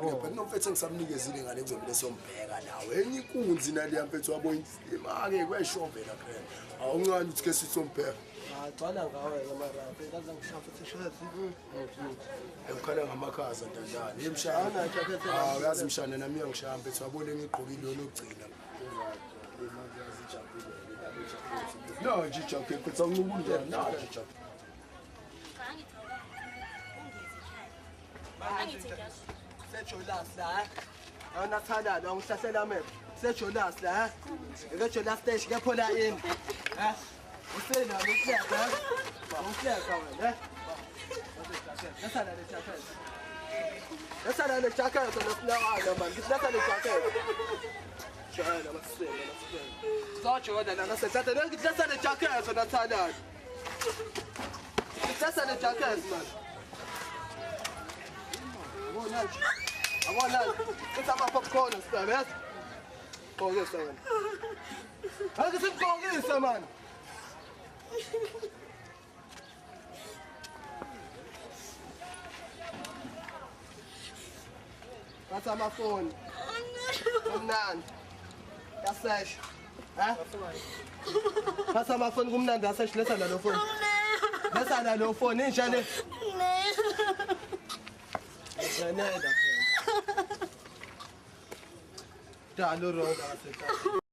kepha kunomfethu engisamnikezile ngale kuzomele sombheka nawe enye inkunzi naliya mfethu wabo imake kwayishobela phela awuncane uthi ke sisombheka Gcwala ngawe mara phela ngishafa futhi shezi. Ekukhala ngamakhaza ntandane yemshana uyazi mshana nami uyangishaya mfethu wabona ngigqokile lokugcina no jicha ke phetha unqubunjani na jicha Sejolas la. Awunathanda lo ngihlahlela mephi. Sejolas la. Eke Jolas stage kephola ini. Ha? Usena uhleka. Uhleka wena. Yasala le jacket. Yasala le jacket losinayo man. Yasala le jacket. Shayela masisele. Sajoda lana sethatha ngiyasala le jacket sonathanda. Yasala le jacket man. I want that. Let's have my popcorn and stuff, yes? Go this way. How does it go this way, man? That's on my phone. Gumnan. That's Sash. Huh? That's on my phone, Gumnan. That's Sash. Let's have the phone. Let's have the phone. Ain't you? Dalo ro